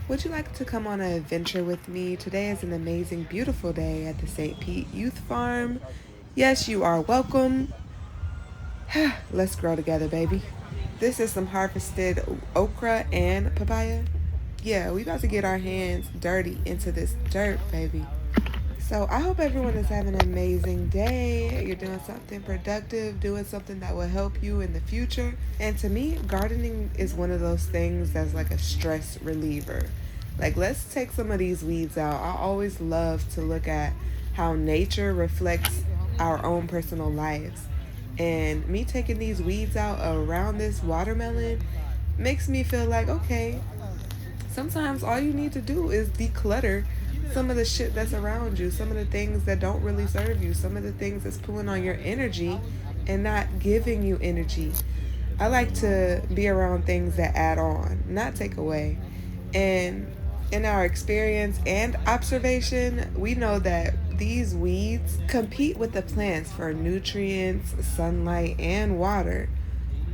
Would you like to come on an adventure with me? Today is an amazing, beautiful day at the St. Pete Youth Farm. Yes, you are welcome. Let's grow together, baby. This is some harvested okra and papaya. Yeah, we about to get our hands dirty into this dirt, baby. So I hope everyone is having an amazing day. You're doing something productive, doing something that will help you in the future. And to me, gardening is one of those things that's like a stress reliever. Like, let's take some of these weeds out. I always love to look at how nature reflects our own personal lives. And me taking these weeds out around this watermelon makes me feel like, okay, sometimes all you need to do is declutter some of the shit that's around you, some of the things that don't really serve you, some of the things that's pulling on your energy and not giving you energy. I like to be around things that add on, not take away. And in our experience and observation, we know that these weeds compete with the plants for nutrients, sunlight, and water,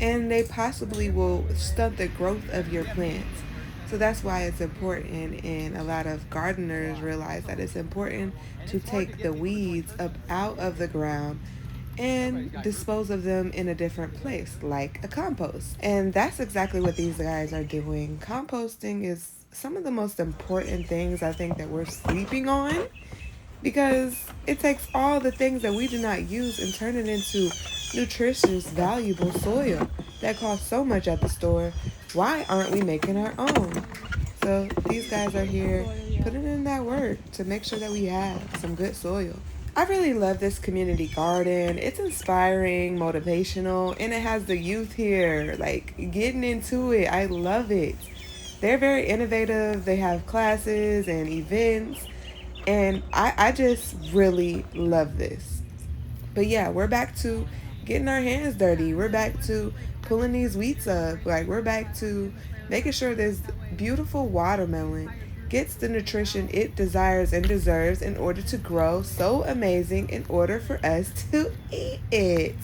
and they possibly will stunt the growth of your plants. So that's why it's important, and a lot of gardeners realize that it's important to take the weeds up out of the ground and dispose of them in a different place, like a compost. And that's exactly what these guys are doing. Composting is some of the most important things I think that we're sleeping on, because it takes all the things that we do not use and turn it into nutritious, valuable soil that costs so much at the store. Why aren't we making our own? So these guys are here putting in that work to make sure that we have some good soil. I really love this community garden. It's inspiring, motivational, and it has the youth here, like getting into it. I love it. They're very innovative. They have classes and events, and I just really love this. But yeah, we're back to getting our hands dirty. We're back to pulling these weeds up. Like, we're back to making sure this beautiful watermelon gets the nutrition it desires and deserves in order to grow so amazing, in order for us to eat it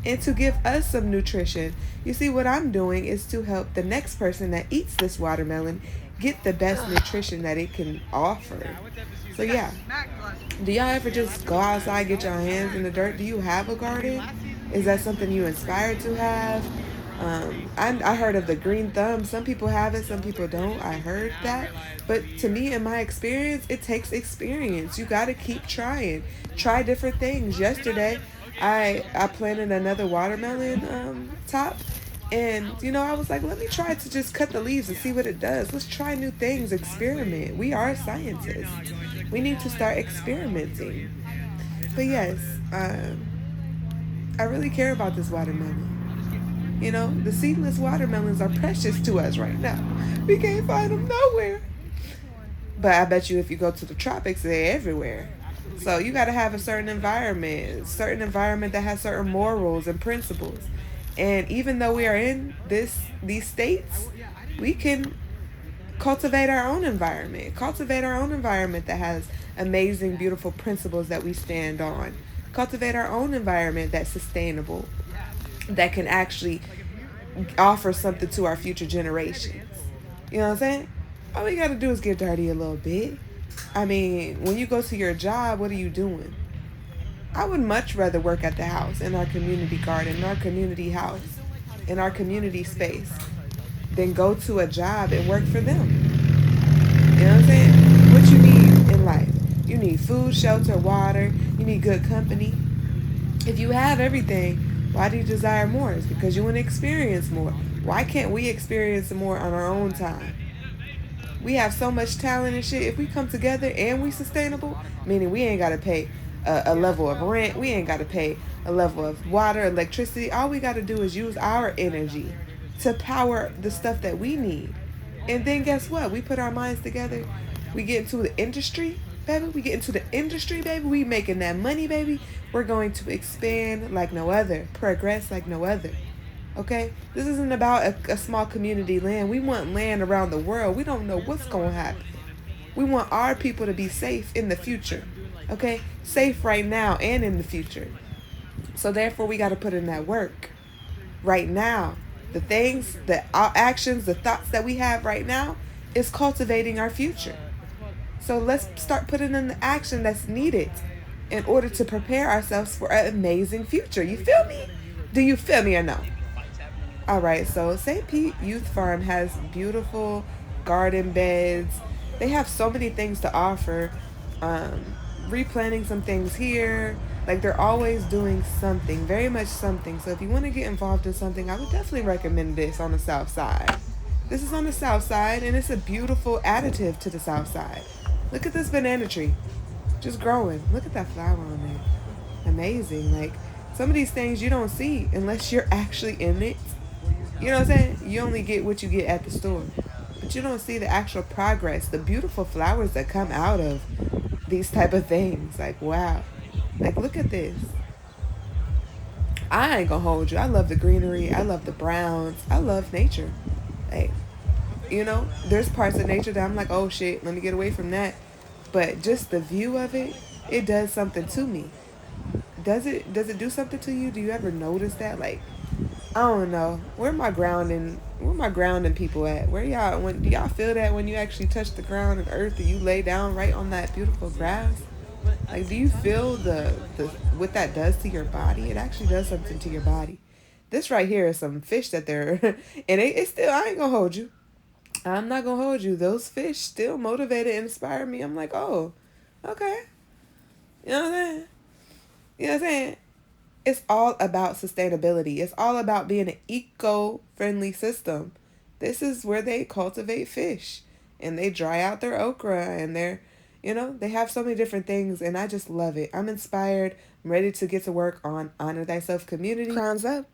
and to give us some nutrition. You see, what I'm doing is to help the next person that eats this watermelon get the best nutrition that it can offer. So yeah, do y'all ever just go outside, get your hands in the dirt? Do you have a garden? Is that something you inspired to have? I heard of the green thumb. Some people have it, some people don't. I heard that. But to me, in my experience, it takes experience. You got to keep trying. Try different things. Yesterday, I planted another watermelon top. And, I was like, let me try to just cut the leaves and see what it does. Let's try new things, experiment. We are scientists. We need to start experimenting. But yes, I really care about this watermelon. The seedless watermelons are precious to us right now. We can't find them nowhere. But I bet you if you go to the tropics, they're everywhere. So you got to have a certain environment that has certain morals and principles. And even though we are in these states, we can cultivate our own environment that has amazing, beautiful principles that we stand on. Cultivate our own environment that's sustainable, that can actually offer something to our future generations. You know what I'm saying? All we got to do is get dirty a little bit. I mean, when you go to your job, what are you doing? I would much rather work at the house, in our community garden, in our community house, in our community space, than go to a job and work for them. You know what I'm saying? What you need in life. You need food, shelter, water. You need good company. If you have everything, why do you desire more? It's because you want to experience more. Why can't we experience more on our own time? We have so much talent and shit. If we come together and we sustainable, meaning we ain't got to pay a level of rent, we ain't got to pay a level of water, electricity. All we got to do is use our energy to power the stuff that we need. And then guess what? We put our minds together. We get into the industry, baby. We get into the industry, baby. We making that money, baby. We're going to expand like no other, progress like no other. Okay? This isn't about a small community land. We want land around the world. We don't know what's going to happen. We want our people to be safe in the future. Okay? Safe right now and in the future. So therefore, we got to put in that work right now. The things, the actions, the thoughts that we have right now is cultivating our future. So let's start putting in the action that's needed in order to prepare ourselves for an amazing future. You feel me? Do you feel me or no? All right, so St. Pete Youth Farm has beautiful garden beds. They have so many things to offer. Um, Replanting some things here. Like they're always doing something, very much something. So if you want to get involved in something, I would definitely recommend this on the south side. This is on the south side, and it's a beautiful additive to the south side. Look at this banana tree, just growing. Look at that flower on there. Amazing. Like some of these things you don't see unless you're actually in it. You know what I'm saying? You only get what you get at the store. But you don't see the actual progress, the beautiful flowers that come out of these type of things. Like, wow. Like, look at this. I ain't gonna hold you. I love the greenery. I love the browns. I love nature. Like, there's parts of nature that I'm like, oh shit, let me get away from that. But just the view of it, it does something to me. Does it do something to you? Do you ever notice that? Like, I don't know. Where my grounding people at? Where y'all do y'all feel that when you actually touch the ground and earth and you lay down right on that beautiful grass? Like do you feel the what that does to your body? It actually does something to your body. This right here is some fish that they're and it's still I ain't gonna hold you. I'm not gonna hold you. Those fish still motivated and inspire me. I'm like, oh, okay. You know what I'm saying? You know what I'm saying? It's all about sustainability. It's all about being an eco-friendly system. This is where they cultivate fish and they dry out their okra and they have so many different things and I just love it. I'm inspired. I'm ready to get to work on Honor Thyself community. Crowns up.